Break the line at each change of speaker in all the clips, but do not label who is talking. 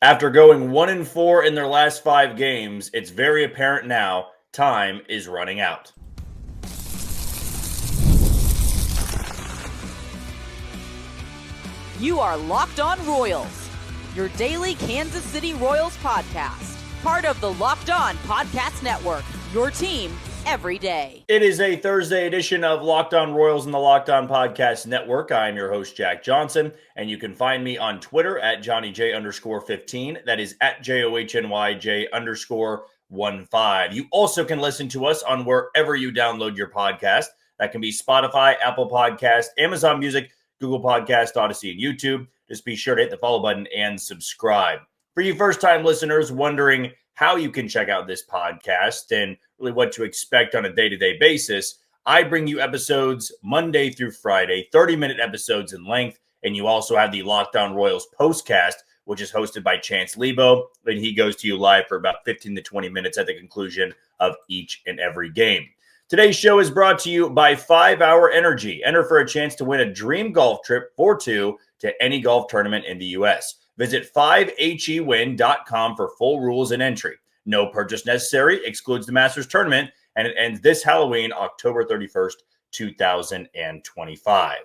After going 1-4 in their last 5 games, it's very apparent now time is running out.
You are Locked On Royals, your daily Kansas City Royals podcast. Part of the Locked On Podcast Network, your team every day.
It is a Thursday edition of Locked On Royals in the Locked On Podcast Network. I am your host, Jack Johnson, and you can find me on Twitter at JohnnyJ_15. That is at JOHNYJ_15. You also can listen to us on wherever you download your podcast. That can be Spotify, Apple Podcast, Amazon Music, Google Podcast, Odyssey, and YouTube. Just be sure to hit the follow button and subscribe. For you first-time listeners wondering how you can check out this podcast and really what to expect on a day-to-day basis, I bring you episodes Monday through Friday, 30-minute episodes in length, and you also have the Locked On Royals postcast, which is hosted by Chance Lebo, and he goes to you live for about 15 to 20 minutes at the conclusion of each and every game. Today's show is brought to you by 5 Hour Energy. Enter for a chance to win a dream golf trip for 2 to any golf tournament in the U.S. Visit 5hewin.com for full rules and entry. No purchase necessary. Excludes the Masters tournament, and it ends this Halloween, October 31st, 2025.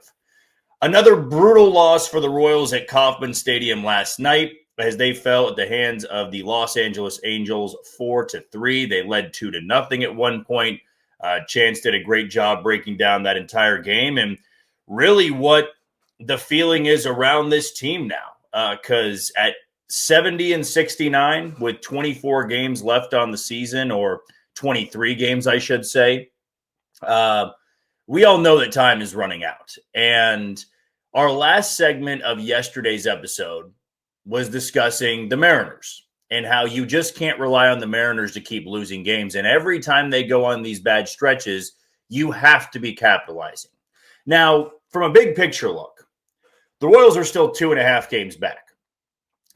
Another brutal loss for the Royals at Kauffman Stadium last night as they fell at the hands of the Los Angeles Angels 4-3. They led 2-0 at one point. Chance did a great job breaking down that entire game and really what the feeling is around this team now. Because at 70-69 with 24 games left on the season, or 23 games, I should say, we all know that time is running out. And our last segment of yesterday's episode was discussing the Mariners and how you just can't rely on the Mariners to keep losing games. And every time they go on these bad stretches, you have to be capitalizing. Now, from a big picture look, the Royals are still 2.5 games back.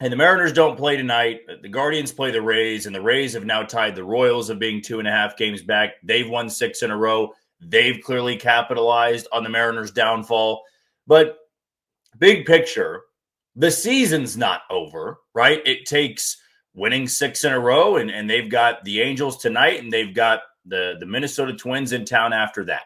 And the Mariners don't play tonight. The Guardians play the Rays, and the Rays have now tied the Royals of being 2.5 games back. They've won 6 in a row. They've clearly capitalized on the Mariners' downfall. But big picture, the season's not over, right? It takes winning 6 in a row, and they've got the Angels tonight, and they've got the Minnesota Twins in town after that.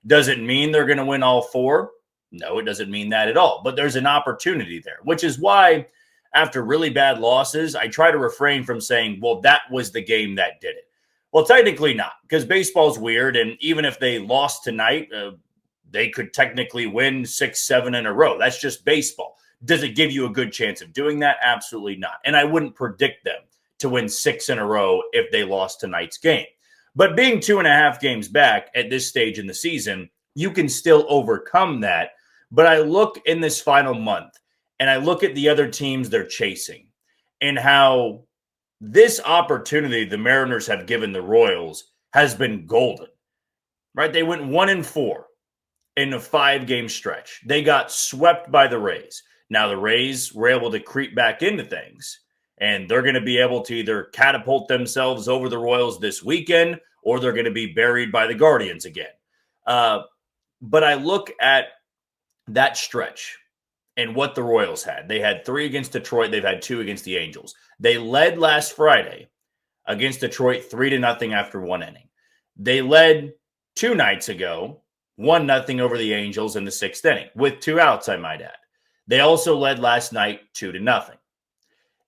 Does it mean they're going to win all 4? No, it doesn't mean that at all. But there's an opportunity there, which is why after really bad losses, I try to refrain from saying, well, that was the game that did it. Well, technically not, because baseball's weird, and even if they lost tonight, they could technically win 6, 7 in a row. That's just baseball. Does it give you a good chance of doing that? Absolutely not. And I wouldn't predict them to win 6 in a row if they lost tonight's game. But being 2.5 games back at this stage in the season, you can still overcome that. But I look in this final month, and I look at the other teams they're chasing and how this opportunity the Mariners have given the Royals has been golden, right? They went 1-4 in a 5-game stretch. They got swept by the Rays. Now the Rays were able to creep back into things, and they're going to be able to either catapult themselves over the Royals this weekend, or they're going to be buried by the Guardians again. But I look at that stretch and what the Royals had. They had 3 against Detroit. They've had 2 against the Angels. They led last Friday against Detroit 3-0 after 1 inning. They led 2 nights ago 1-0 over the Angels in the 6th inning with 2 outs, I might add. They also led last night 2-0.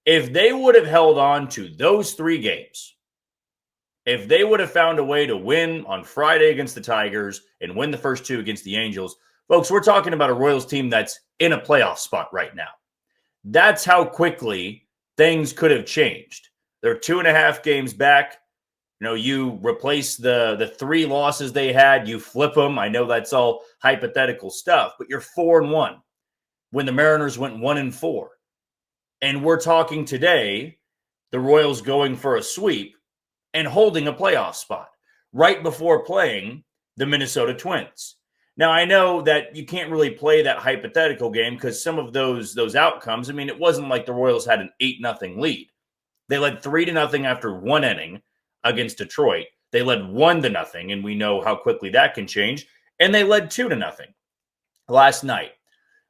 If they would have held on to those 3 games, if they would have found a way to win on Friday against the Tigers and win the first 2 against the Angels, folks, we're talking about a Royals team that's in a playoff spot right now. That's how quickly things could have changed. They're 2.5 games back. You know, you replace the 3 losses they had, you flip them. I know that's all hypothetical stuff, but you're 4-1 when the Mariners went 1-4. And we're talking today, the Royals going for a sweep and holding a playoff spot right before playing the Minnesota Twins. Now, I know that you can't really play that hypothetical game because some of those outcomes, I mean, it wasn't like the Royals had an 8-0 lead. They led 3-0 after 1 inning against Detroit. They led 1-0, and we know how quickly that can change. And they led 2-0 last night.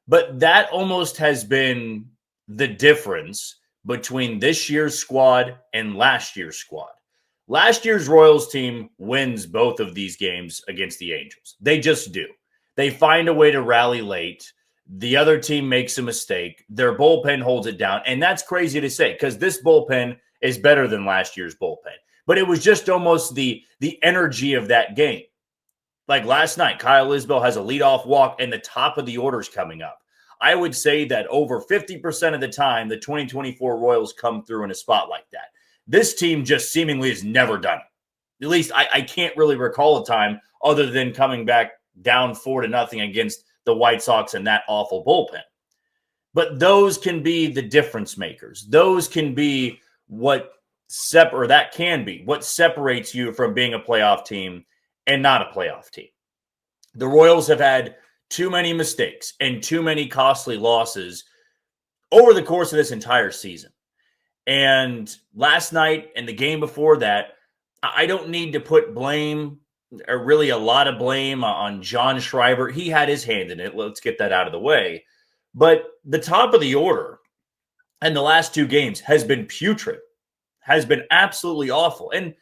But that almost has been the difference between this year's squad and last year's squad. Last year's Royals team wins both of these games against the Angels. They just do. They find a way to rally late. The other team makes a mistake. Their bullpen holds it down. And that's crazy to say because this bullpen is better than last year's bullpen. But it was just almost the energy of that game. Like last night, Kyle Isbell has a leadoff walk and the top of the order's coming up. I would say that over 50% of the time, the 2024 Royals come through in a spot like that. This team just seemingly has never done it. At least I can't really recall a time other than coming back down 4-0 against the White Sox and that awful bullpen. But those can be the difference makers. Those can be what separates you from being a playoff team and not a playoff team. The Royals have had too many mistakes and too many costly losses over the course of this entire season. And last night and the game before that, I don't need to put blame or really a lot of blame on John Schreiber. He had his hand in it. Let's get that out of the way. But the top of the order and the last two games has been putrid, has been absolutely awful. And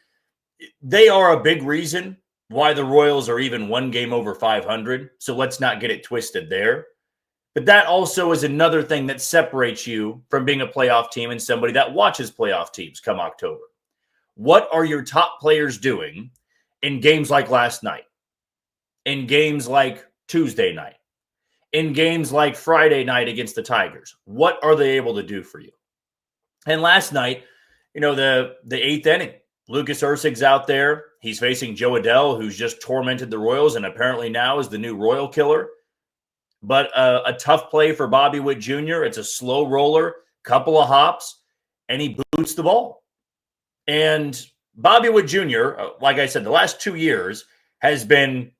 they are a big reason why the Royals are even one game over 500. So let's not get it twisted there. But that also is another thing that separates you from being a playoff team and somebody that watches playoff teams come October. What are your top players doing in games like last night, in games like Tuesday night, in games like Friday night against the Tigers? What are they able to do for you? And last night, the eighth inning, Lucas Erceg's out there. He's facing Joe Adell, who's just tormented the Royals and apparently now is the new Royal killer. But a tough play for Bobby Witt Jr. It's a slow roller, couple of hops, and he boots the ball. And Bobby Witt Jr., like I said, the last 2 years has been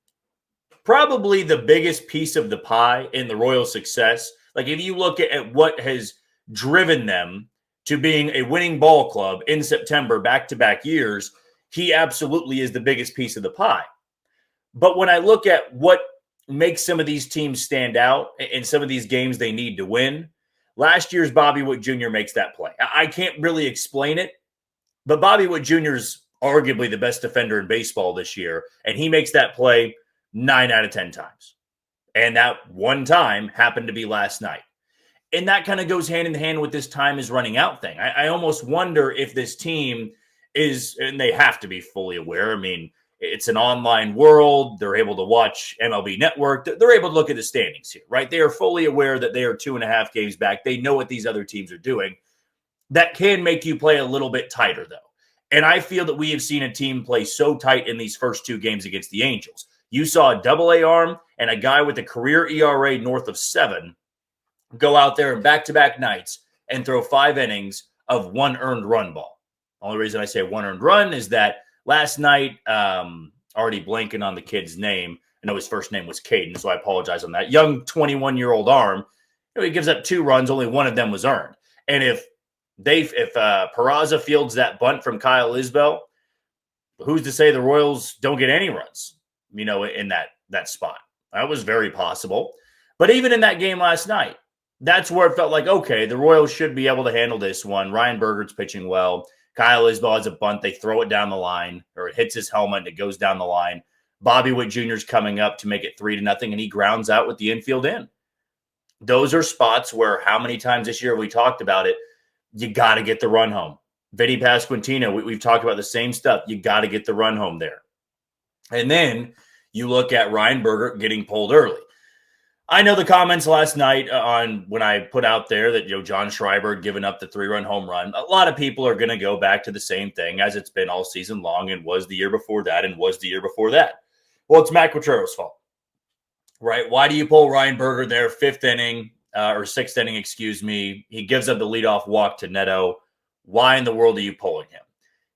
probably the biggest piece of the pie in the Royals' success. Like if you look at what has driven them to being a winning ball club in September, back-to-back years, he absolutely is the biggest piece of the pie. But when I look at what makes some of these teams stand out in some of these games they need to win, last year's Bobby Witt Jr. makes that play. I can't really explain it, but Bobby Witt Jr. is arguably the best defender in baseball this year, and he makes that play 9 out of 10 times. And that one time happened to be last night. And that kind of goes hand in hand with this time is running out thing. I almost wonder if this team is, and they have to be fully aware. I mean, it's an online world. They're able to watch MLB Network. They're able to look at the standings here, right? They are fully aware that they are 2.5 games back. They know what these other teams are doing. That can make you play a little bit tighter, though. And I feel that we have seen a team play so tight in these first 2 games against the Angels. You saw a double-A arm and a guy with a career ERA north of 7 go out there in back-to-back nights and throw 5 innings of 1 earned run ball. The only reason I say 1 earned run is that last night, already blanking on the kid's name. I know his first name was Caden, so I apologize on that. Young 21-year-old arm, he gives up 2 runs, only 1 of them was earned. And if Peraza fields that bunt from Kyle Isbell, who's to say the Royals don't get any runs, in that spot? That was very possible. But even in that game last night, that's where it felt like, okay, the Royals should be able to handle this one. Ryan Berger's pitching well. Kyle Isbell has a bunt. They throw it down the line, or it hits his helmet and it goes down the line. Bobby Witt Jr. is coming up to make it 3-0, and he grounds out with the infield in. Those are spots where how many times this year we talked about it, you got to get the run home. Vinny Pasquantino, we've talked about the same stuff. You got to get the run home there. And then you look at Ryan Berger getting pulled early. I know the comments last night on when I put out there that John Schreiber had given up the 3-run home run. A lot of people are going to go back to the same thing as it's been all season long and was the year before that and was the year before that. Well, it's Matt Quattro's fault, right? Why do you pull Ryan Berger there, 5th inning or 6th inning, excuse me? He gives up the leadoff walk to Neto. Why in the world are you pulling him?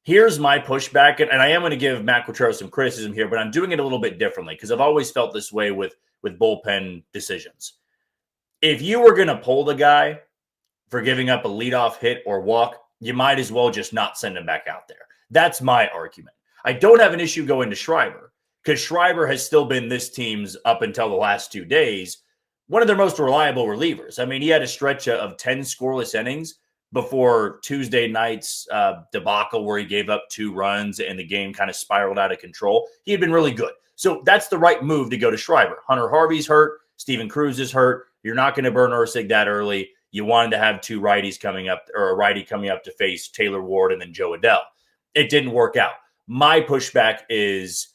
Here's my pushback, and I am going to give Matt Quattro some criticism here, but I'm doing it a little bit differently because I've always felt this way with bullpen decisions. If you were going to pull the guy for giving up a leadoff hit or walk, you might as well just not send him back out there. That's my argument. I don't have an issue going to Schreiber because Schreiber has still been this team's, up until the last 2 days, one of their most reliable relievers. I mean, he had a stretch of 10 scoreless innings before Tuesday night's debacle where he gave up 2 runs and the game kind of spiraled out of control. He had been really good. So that's the right move to go to Schreiber. Hunter Harvey's hurt. Steven Cruz is hurt. You're not going to burn Ursig that early. You wanted to have 2 righties coming up, or a righty coming up to face Taylor Ward and then Joe Adell. It didn't work out. My pushback is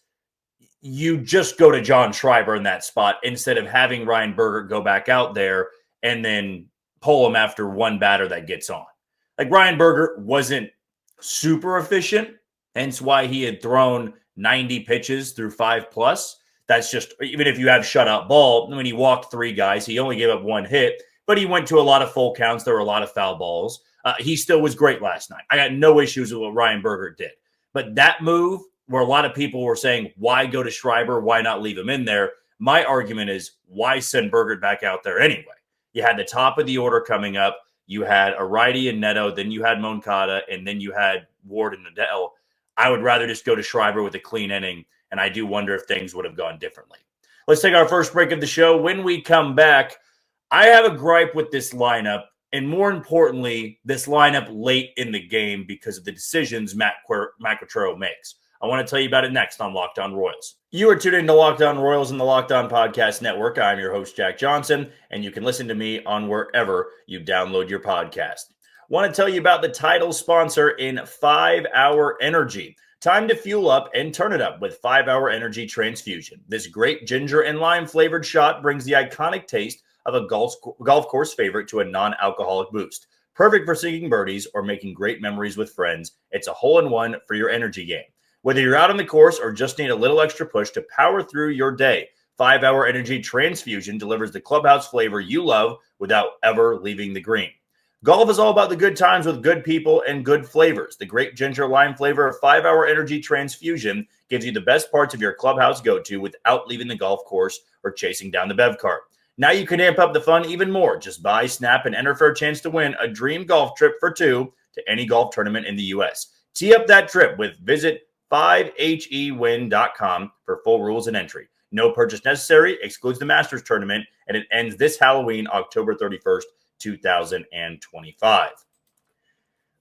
you just go to John Schreiber in that spot instead of having Ryan Bergert go back out there and then pull him after one batter that gets on. Like, Ryan Bergert wasn't super efficient, hence why he had thrown 90 pitches through 5+. That's just, even if you have shutout ball, when he walked 3 guys, he only gave up 1 hit, but he went to a lot of full counts. There were a lot of foul balls. He still was great last night. I got no issues with what Ryan Bergert did. But that move, where a lot of people were saying, why go to Schreiber? Why not leave him in there? My argument is, why send Bergert back out there anyway? You had the top of the order coming up. You had a righty in Neto, then you had Moncada, and then you had Ward and Adell. I would rather just go to Schreiber with a clean inning, and I do wonder if things would have gone differently. Let's take our first break of the show. When we come back, I have a gripe with this lineup, and more importantly, this lineup late in the game because of the decisions Matt Quatraro makes. I want to tell you about it next on Locked On Royals. You are tuned into Locked On Royals and the Locked On Podcast Network. I'm your host, Jack Johnson, and you can listen to me on wherever you download your podcast. I want to tell you about the title sponsor in 5-Hour Energy. Time to fuel up and turn it up with 5-Hour Energy Transfusion. This great ginger and lime flavored shot brings the iconic taste of a golf course favorite to a non-alcoholic boost. Perfect for sinking birdies or making great memories with friends. It's a hole-in-one for your energy game. Whether you're out on the course or just need a little extra push to power through your day, 5-Hour Energy Transfusion delivers the clubhouse flavor you love without ever leaving the green. Golf is all about the good times with good people and good flavors. The great ginger lime flavor of 5-Hour Energy Transfusion gives you the best parts of your clubhouse go-to without leaving the golf course or chasing down the bev cart. Now you can amp up the fun even more. Just buy, snap, and enter for a chance to win a dream golf trip for 2 to any golf tournament in the U.S. Tee up that trip with visit 5hewin.com for full rules and entry. No purchase necessary. Excludes the Masters tournament, and it ends this Halloween, October 31st, 2025.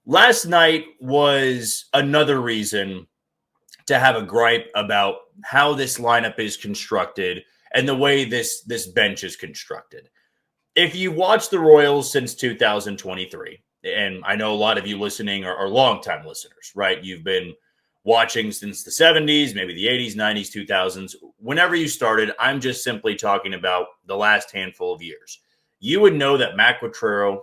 Last night was another reason to have a gripe about how this lineup is constructed and the way this bench is constructed. If you watch the Royals since 2023, and I know a lot of you listening are longtime listeners, right? You've been watching since the 70s, maybe the 80s, 90s, 2000s. Whenever you started, I'm just simply talking about the last handful of years. You would know that Matt Quatraro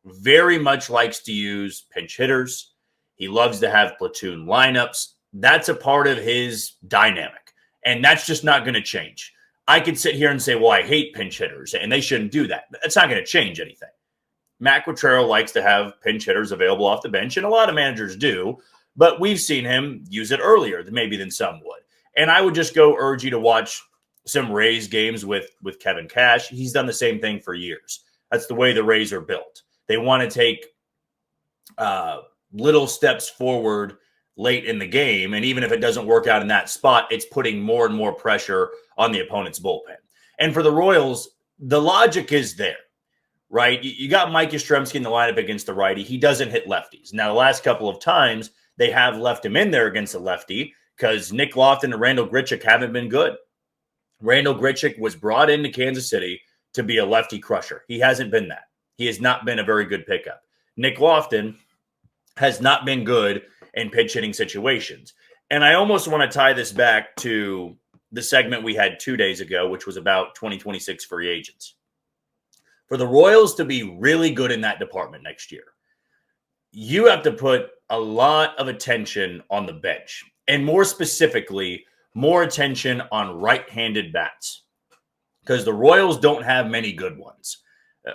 very much likes to use pinch hitters. He loves to have platoon lineups. That's a part of his dynamic, and that's just not going to change. I could sit here and say, well, I hate pinch hitters, and they shouldn't do that. That's not going to change anything. Matt Quatraro likes to have pinch hitters available off the bench, and a lot of managers do, but we've seen him use it earlier maybe than some would. And I would just go urge you to watch some Rays games with Kevin Cash. He's done the same thing for years. That's the way the Rays are built. They want to take little steps forward late in the game, and even if it doesn't work out in that spot, it's putting more and more pressure on the opponent's bullpen. And for the Royals, the logic is there, right? You got Mike Yastrzemski in the lineup against the righty. He doesn't hit lefties. Now, the last couple of times, they have left him in there against a lefty because Nick Lofton and Randall Grichuk haven't been good. Randall Grichuk was brought into Kansas City to be a lefty crusher. He hasn't been that. He has not been a very good pickup. Nick Lofton has not been good in pitch hitting situations. And I almost want to tie this back to the segment we had 2 days ago, which was about 2026 free agents. For the Royals to be really good in that department next year, you have to put a lot of attention on the bench, and more specifically, more attention on right-handed bats, because the Royals don't have many good ones.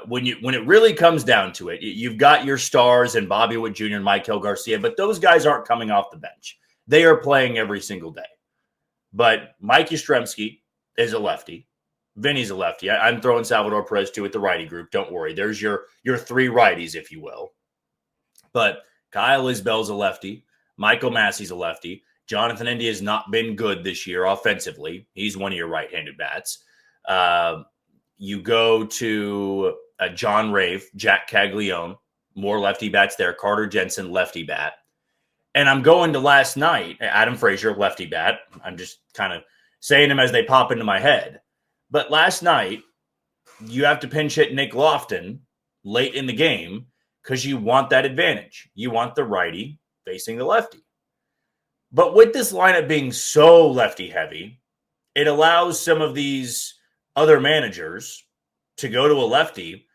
When it really comes down to it, you've got your stars and Bobby Witt Jr. and Maikel Garcia, but those guys aren't coming off the bench. They are playing every single day. But Mike Yastrzemski is a lefty. Vinny's a lefty. I'm throwing Salvador Perez too with the righty group. Don't worry. There's your 3 righties, if you will. But Kyle Isbell's a lefty. Michael Massey's a lefty. Jonathan India has not been good this year offensively. He's one of your right-handed bats. You go to John Rave, Jack Caglione, more lefty bats there. Carter Jensen, lefty bat. And I'm going to last night, Adam Frazier, lefty bat. I'm just kind of saying them as they pop into my head. But last night, you have to pinch hit Nick Lofton late in the game because you want that advantage. You want the righty facing the lefty. But with this lineup being so lefty heavy, it allows some of these other managers to go to a lefty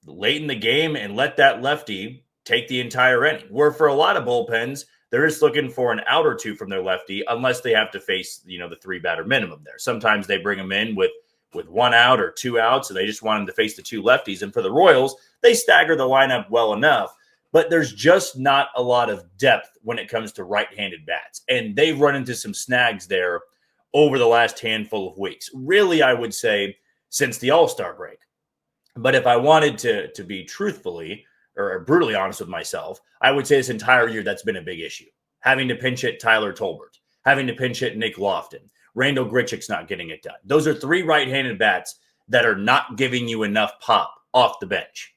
late in the game and let that lefty take the entire inning. Where for a lot of bullpens, they're just looking for an out or two from their lefty unless they have to face, the 3-batter minimum there. Sometimes they bring them in with 1 out or 2 outs, and they just want them to face the 2 lefties. And for the Royals, they stagger the lineup well enough, but there's just not a lot of depth when it comes to right-handed bats. And they've run into some snags there over the last handful of weeks. Really, I would say since the All-Star break. But if I wanted to be truthfully or brutally honest with myself, I would say this entire year that's been a big issue. Having to pinch hit Tyler Tolbert, having to pinch hit Nick Lofton, Randall Grichuk's not getting it done. Those are 3 right-handed bats that are not giving you enough pop off the bench.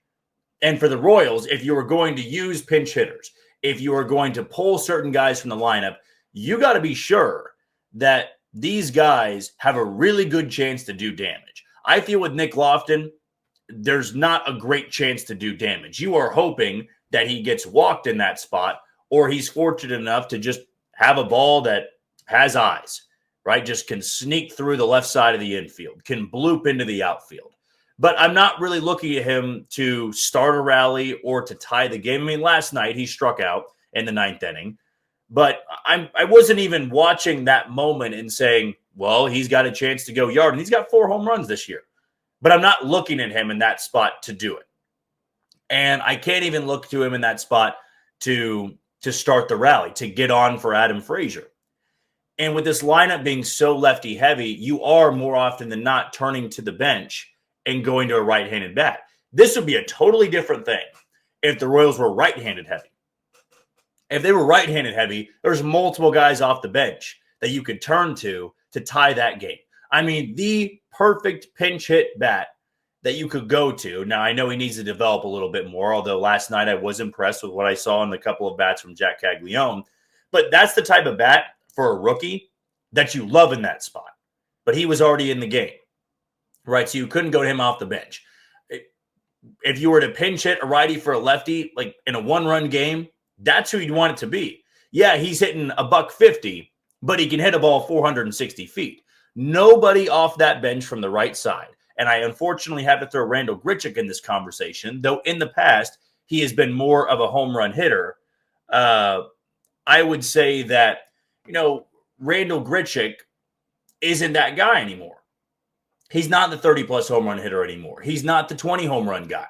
And for the Royals, if you were going to use pinch hitters, if you are going to pull certain guys from the lineup, you got to be sure that these guys have a really good chance to do damage. I feel with Nick Lofton, there's not a great chance to do damage. You are hoping that he gets walked in that spot, or he's fortunate enough to just have a ball that has eyes, right? Just can sneak through the left side of the infield, can bloop into the outfield. But I'm not really looking at him to start a rally or to tie the game. I mean, last night he struck out in the 9th inning, but I wasn't even watching that moment and saying, well, he's got a chance to go yard, and he's got 4 home runs this year. But I'm not looking at him in that spot to do it. And I can't even look to him in that spot to start the rally, to get on for Adam Frazier. And with this lineup being so lefty heavy, you are more often than not turning to the bench and going to a right-handed bat. This would be a totally different thing if the Royals were right-handed heavy. If they were right-handed heavy, there's multiple guys off the bench that you could turn to tie that game. I mean, the perfect pinch hit bat that you could go to. Now, I know he needs to develop a little bit more, although last night I was impressed with what I saw in the couple of bats from Jack Caglione. But that's the type of bat for a rookie that you love in that spot. But he was already in the game, right? So you couldn't go to him off the bench. If you were to pinch hit a righty for a lefty, like in a 1-run game, that's who you'd want it to be. Yeah, he's hitting $150, but he can hit a ball 460 feet. Nobody off that bench from the right side. And I unfortunately have to throw Randall Grichuk in this conversation, though in the past he has been more of a home run hitter. I would say that, Randall Grichuk isn't that guy anymore. He's not the 30-plus home run hitter anymore. He's not the 20 home run guy.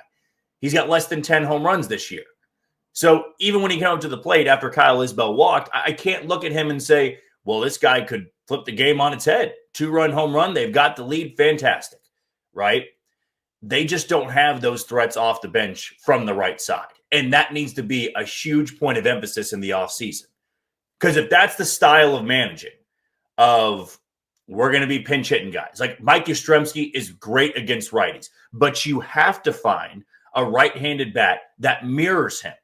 He's got less than 10 home runs this year. So even when he came up to the plate after Kyle Isbell walked, I can't look at him and say, well, this guy could flip the game on its head. 2-run home run. They've got the lead. Fantastic, right? They just don't have those threats off the bench from the right side. And that needs to be a huge point of emphasis in the offseason. Because if that's the style of managing, of we're going to be pinch hitting guys, like Mike Yastrzemski is great against righties, but you have to find a right-handed bat that mirrors him.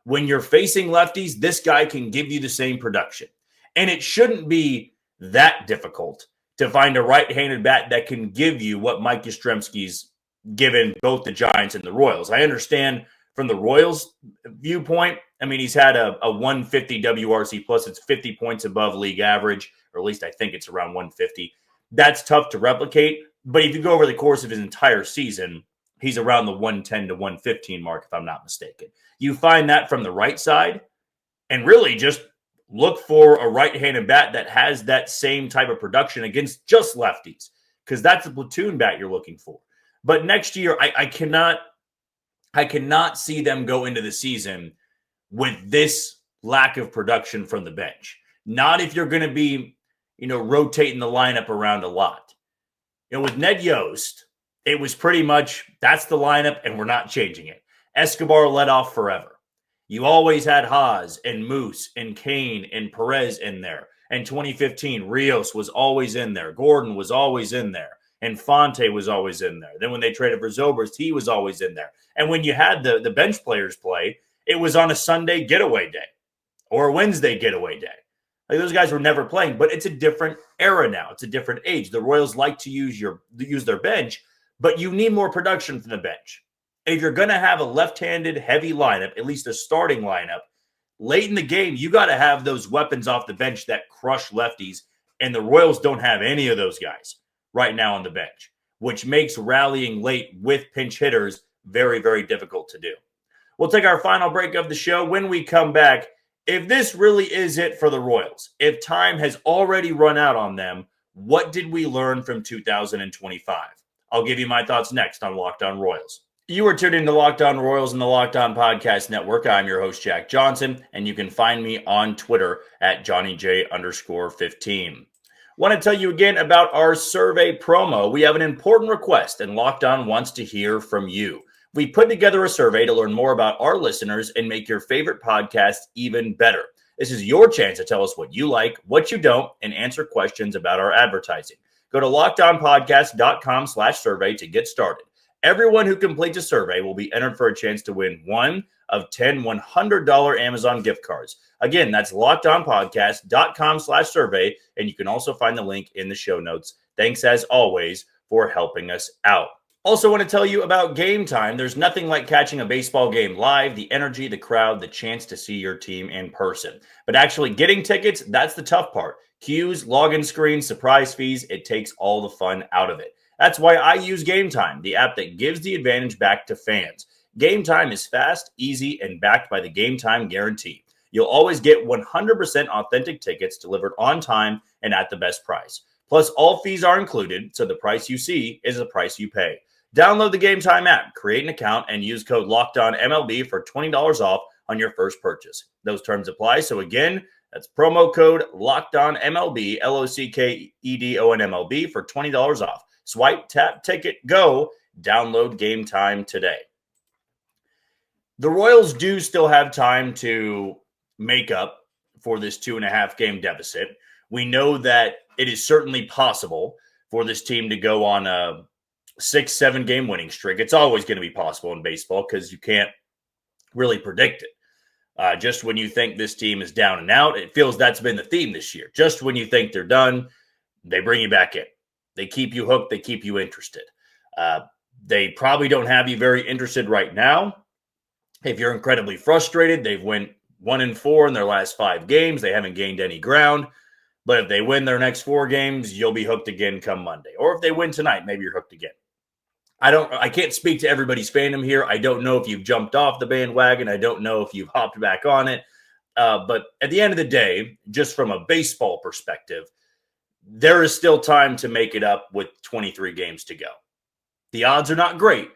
When you're facing lefties, this guy can give you the same production. And it shouldn't be that difficult to find a right-handed bat that can give you what Mike Yastrzemski's given both the Giants and the Royals. I understand from the Royals viewpoint, I mean, he's had a 150 WRC plus. It's 50 points above league average, or at least I think it's around 150. That's tough to replicate. But if you go over the course of his entire season, he's around the 110 to 115 mark, if I'm not mistaken. You find that from the right side, and really just look for a right-handed bat that has that same type of production against just lefties, because that's the platoon bat you're looking for. But next year, I cannot see them go into the season with this lack of production from the bench. Not if you're going to be, rotating the lineup around a lot. With Ned Yost, it was pretty much that's the lineup and we're not changing it. Escobar led off forever. You always had Haas and Moose and Kane and Perez in there. In 2015, Rios was always in there. Gordon was always in there. and Fonte was always in there. Then when they traded for Zobrist, he was always in there. And when you had the bench players play, it was on a Sunday getaway day or a Wednesday getaway day. Like those guys were never playing, but it's a different era now. It's a different age. The Royals like to use their bench, but you need more production from the bench. If you're going to have a left-handed heavy lineup, at least a starting lineup, late in the game, you got to have those weapons off the bench that crush lefties, and the Royals don't have any of those guys right now on the bench, which makes rallying late with pinch hitters very, very difficult to do. We'll take our final break of the show. When we come back, if this really is it for the Royals, if time has already run out on them, what did we learn from 2025? I'll give you my thoughts next on Locked On Royals. You are tuned into Locked On Royals and the Locked On Podcast Network. I'm your host, Jack Johnson, and you can find me on Twitter at JohnnyJ_15. Want to tell you again about our survey promo. We have an important request, and Locked On wants to hear from you. We put together a survey to learn more about our listeners and make your favorite podcast even better. This is your chance to tell us what you like, what you don't, and answer questions about our advertising. Go to LockedOnPodcast.com/survey to get started. Everyone who completes a survey will be entered for a chance to win one of 10 $100 Amazon gift cards. Again, that's LockedOnPodcast.com/survey, and you can also find the link in the show notes. Thanks, as always, for helping us out. Also want to tell you about Gametime. There's nothing like catching a baseball game live, the energy, the crowd, the chance to see your team in person. But actually getting tickets, that's the tough part. Queues, login screens, surprise fees, it takes all the fun out of it. That's why I use Gametime, the app that gives the advantage back to fans. Gametime is fast, easy, and backed by the Gametime guarantee. You'll always get 100% authentic tickets delivered on time and at the best price. Plus, all fees are included, so the price you see is the price you pay. Download the Gametime app, create an account, and use code LOCKEDONMLB for $20 off on your first purchase. Those terms apply. So again, that's promo code LOCKEDONMLB, LOCKEDONMLB for $20 off. Swipe, tap, ticket, go. Download Gametime today. The Royals do still have time to make up for this 2.5 game deficit. We know that it is certainly possible for this team to go on a 6-7 game winning streak. It's always going to be possible in baseball because you can't really predict it. Just when you think this team is down and out, it feels that's been the theme this year. Just when you think they're done, they bring you back in. They keep you hooked. They keep you interested. They probably don't have you very interested right now. If you're incredibly frustrated, they've went 1-4 in their last 5 games. They haven't gained any ground. But if they win their next 4 games, you'll be hooked again come Monday. Or if they win tonight, maybe you're hooked again. I can't speak to everybody's fandom here. I don't know if you've jumped off the bandwagon. I don't know if you've hopped back on it. But at the end of the day, just from a baseball perspective, there is still time to make it up with 23 games to go. The odds are not great,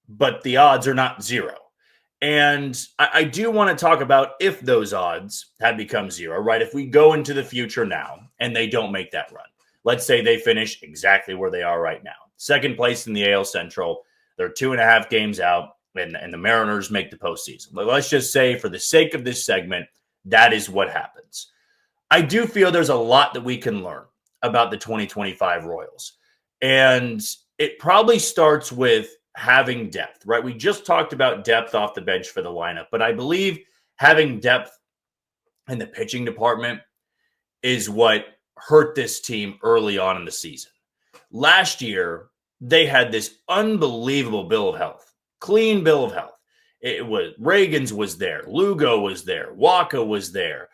but the odds are not zero. And I do want to talk about if those odds have become zero, right? If we go into the future now and they don't make that run, let's say they finish exactly where they are right now. Second place in the AL Central. They're 2.5 games out, and the Mariners make the postseason. But let's just say, for the sake of this segment, that is what happens. I do feel there's a lot that we can learn about the 2025 Royals. And it probably starts with having depth, right? We just talked about depth off the bench for the lineup, but I believe having depth in the pitching department is what hurt this team early on in the season. Last year, they had this unbelievable bill of health, clean bill of health. It was Reagan's was there, Lugo was there, Waka was there.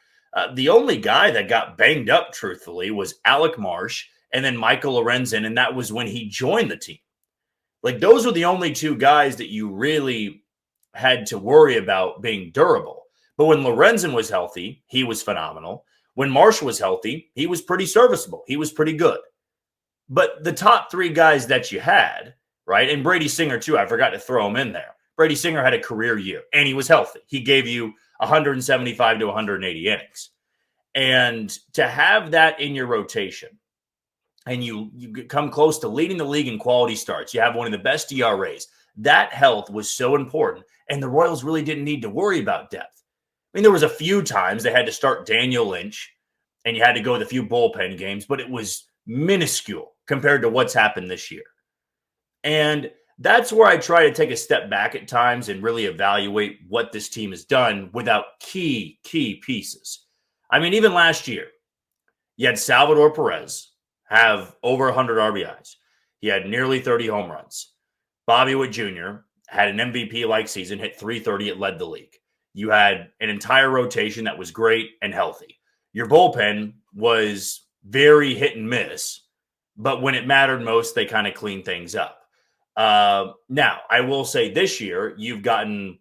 The only guy that got banged up, truthfully, was Alec Marsh and then Michael Lorenzen, and that was when he joined the team. Like, those were the only 2 guys that you really had to worry about being durable. But when Lorenzen was healthy, he was phenomenal. When Marsh was healthy, he was pretty serviceable. He was pretty good. But the top 3 guys that you had, right, and Brady Singer too, I forgot to throw him in there. Brady Singer had a career year, and he was healthy. He gave you 175 to 180 innings. And to have that in your rotation, and you come close to leading the league in quality starts, you have one of the best ERAs, that health was so important, and the Royals really didn't need to worry about depth. I mean, there was a few times they had to start Daniel Lynch, and you had to go with a few bullpen games, but it was minuscule compared to what's happened this year. And that's where I try to take a step back at times and really evaluate what this team has done without key pieces. I mean, even last year, you had Salvador Perez have over 100 RBIs. He had nearly 30 home runs. Bobby Witt Jr. had an MVP-like season, hit 330, it led the league. You had an entire rotation that was great and healthy. Your bullpen was very hit and miss, but when it mattered most, they kind of cleaned things up. Now, I will say this year, you've gotten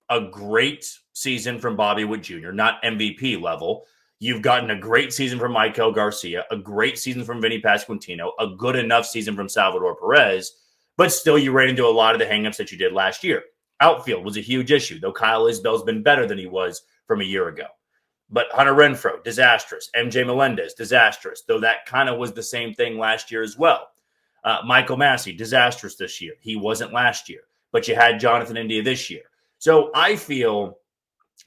a great season from Bobby Witt Jr., not MVP level. You've gotten a great season from Michael Garcia, a great season from Vinny Pasquantino, a good enough season from Salvador Perez, but still you ran into a lot of the hangups that you did last year. Outfield was a huge issue, though Kyle Isbell's been better than he was from a year ago. But Hunter Renfroe, disastrous. MJ Melendez, disastrous, though that kind of was the same thing last year as well. Michael Massey, disastrous this year. He wasn't last year, but you had Jonathan India this year. So I feel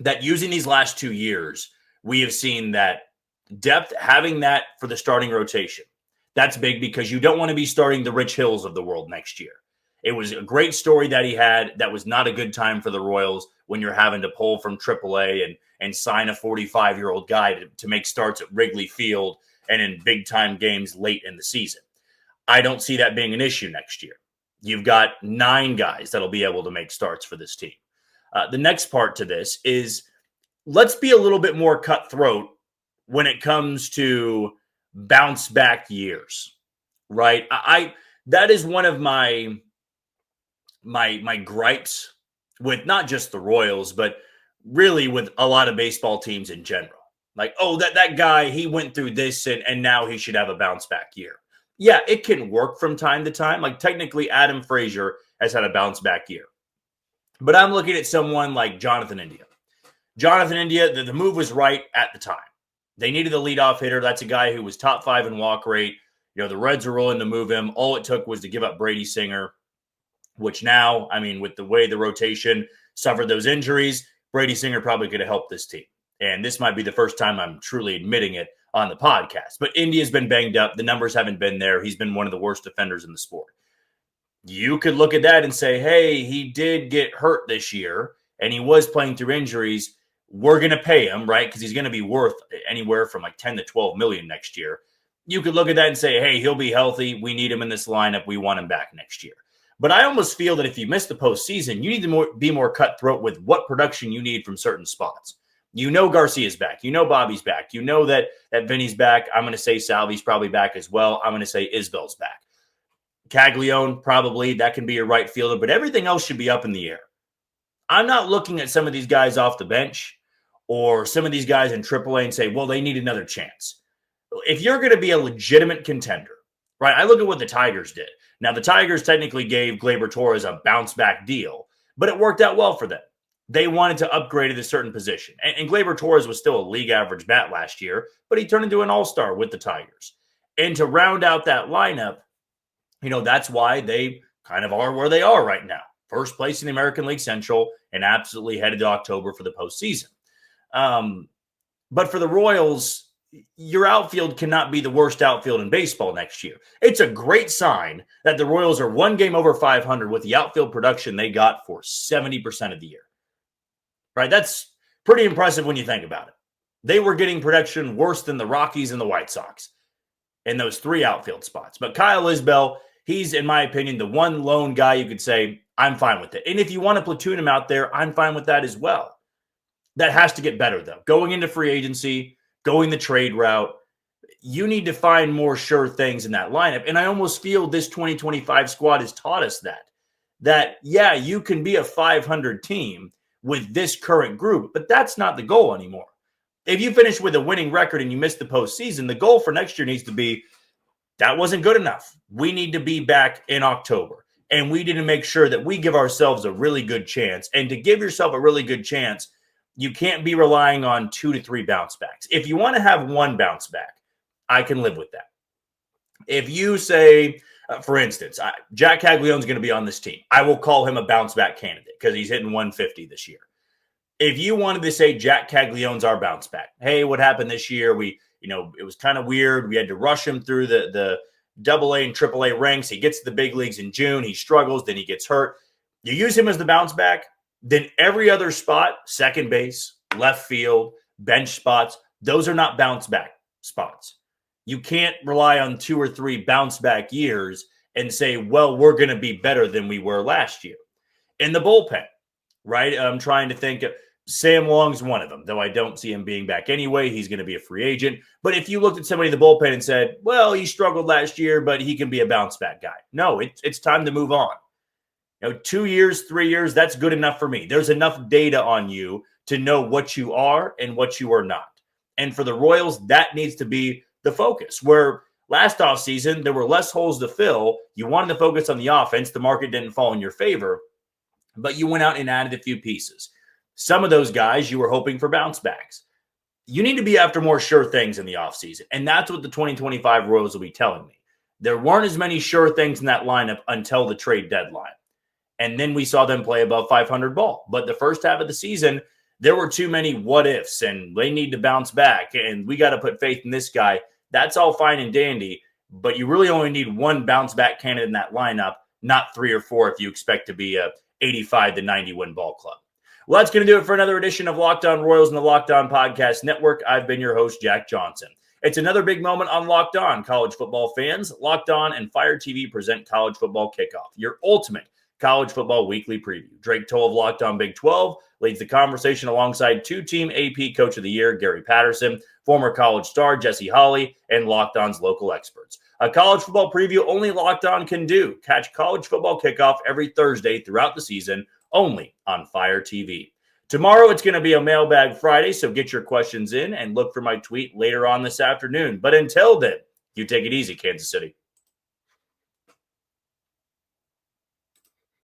that using these last 2 years, we have seen that depth, having that for the starting rotation. That's big because you don't want to be starting the Rich Hills of the world next year. It was a great story that he had. That was not a good time for the Royals when you're having to pull from AAA and sign a 45-year-old guy to make starts at Wrigley Field and in big-time games late in the season. I don't see that being an issue next year. You've got 9 guys that'll be able to make starts for this team. The next part to this is let's be a little bit more cutthroat when it comes to bounce back years, right? That is one of my gripes with not just the Royals, but really with a lot of baseball teams in general. Like, oh, that guy, he went through this and now he should have a bounce back year. Yeah, it can work from time to time. Like technically Adam Frazier has had a bounce back year. But I'm looking at someone like Jonathan India. Jonathan India, the move was right at the time. They needed a leadoff hitter. That's a guy who was top 5 in walk rate. You know, the Reds were willing to move him. All it took was to give up Brady Singer, which now, I mean, with the way the rotation suffered those injuries, Brady Singer probably could have helped this team. And this might be the first time I'm truly admitting it on the podcast. But India's been banged up. The numbers haven't been there. He's been one of the worst defenders in the sport. You could look at that and say, hey, he did get hurt this year, and he was playing through injuries. We're going to pay him, right? Because he's going to be worth anywhere from like 10 to 12 million next year. You could look at that and say, hey, he'll be healthy. We need him in this lineup. We want him back next year. But I almost feel that if you miss the postseason, you need to be more cutthroat with what production you need from certain spots. You know Garcia's back. You know Bobby's back. You know that Vinny's back. I'm going to say Salvi's probably back as well. I'm going to say Isbell's back. Caglione, probably. That can be your right fielder. But everything else should be up in the air. I'm not looking at some of these guys off the bench or some of these guys in AAA and say, well, they need another chance. If you're going to be a legitimate contender, right? I look at what the Tigers did. Now, the Tigers technically gave Gleyber Torres a bounce-back deal, but it worked out well for them. They wanted to upgrade at a certain position. And Gleyber Torres was still a league average bat last year, but he turned into an all-star with the Tigers. And to round out that lineup, you know, that's why they kind of are where they are right now. First place in the American League Central and absolutely headed to October for the postseason. But for the Royals, your outfield cannot be the worst outfield in baseball next year. It's a great sign that the Royals are one game over 500 with the outfield production they got for 70% of the year. Right? That's pretty impressive when you think about it. They were getting production worse than the Rockies and the White Sox in those 3 outfield spots. But Kyle Isbell, he's, in my opinion, the one lone guy you could say, I'm fine with it. And if you want to platoon him out there, I'm fine with that as well. That has to get better, though. Going into free agency, going the trade route, you need to find more sure things in that lineup. And I almost feel this 2025 squad has taught us that, yeah, you can be a 500 team with this current group, but that's not the goal anymore. If you finish with a winning record and you miss the postseason, the goal for next year needs to be, that wasn't good enough. We need to be back in October. And we need to make sure that we give ourselves a really good chance. And to give yourself a really good chance, you can't be relying on 2 to 3 bounce backs. If you want to have one bounce back, I can live with that. If you say, for instance, Jack Caglione's going to be on this team, I will call him a bounce back candidate because he's hitting 150 this year. If you wanted to say Jack Caglione's our bounce back, hey, what happened this year? It was kind of weird. We had to rush him through the AA and AAA ranks. He gets to the big leagues in June. He struggles. Then he gets hurt. You use him as the bounce back. Then every other spot, second base, left field, bench spots, those are not bounce back spots. You can't rely on 2 or 3 bounce back years and say, well, we're going to be better than we were last year. In the bullpen, right? I'm trying to think. Sam Long's one of them, though I don't see him being back anyway. He's going to be a free agent. But if you looked at somebody in the bullpen and said, well, he struggled last year, but he can be a bounce back guy. No, it's time to move on. 2 years, 3 years, that's good enough for me. There's enough data on you to know what you are and what you are not. And for the Royals, that needs to be the focus. Where last offseason, there were less holes to fill. You wanted to focus on the offense. The market didn't fall in your favor, but you went out and added a few pieces. Some of those guys, you were hoping for bounce backs. You need to be after more sure things in the offseason. And that's what the 2025 Royals will be telling me. There weren't as many sure things in that lineup until the trade deadline. And then we saw them play above 500 ball. But the first half of the season, there were too many what ifs, and they need to bounce back, and we got to put faith in this guy. That's all fine and dandy, but you really only need one bounce back candidate in that lineup, not 3 or 4 if you expect to be a 85 to 90 win ball club. Well, that's going to do it for another edition of Locked On Royals and the Locked On Podcast Network. I've been your host, Jack Johnson. It's another big moment on Locked On. College football fans, Locked On and Fire TV present College Football Kickoff, your ultimate college football weekly preview. Drake Toll of Locked On Big 12 leads the conversation alongside 2-team AP Coach of the Year, Gary Patterson, former college star Jesse Holley, and Locked On's local experts. A college football preview only Locked On can do. Catch College Football Kickoff every Thursday throughout the season, only on Fire TV. Tomorrow, it's going to be a Mailbag Friday, so get your questions in and look for my tweet later on this afternoon. But until then, you take it easy, Kansas City.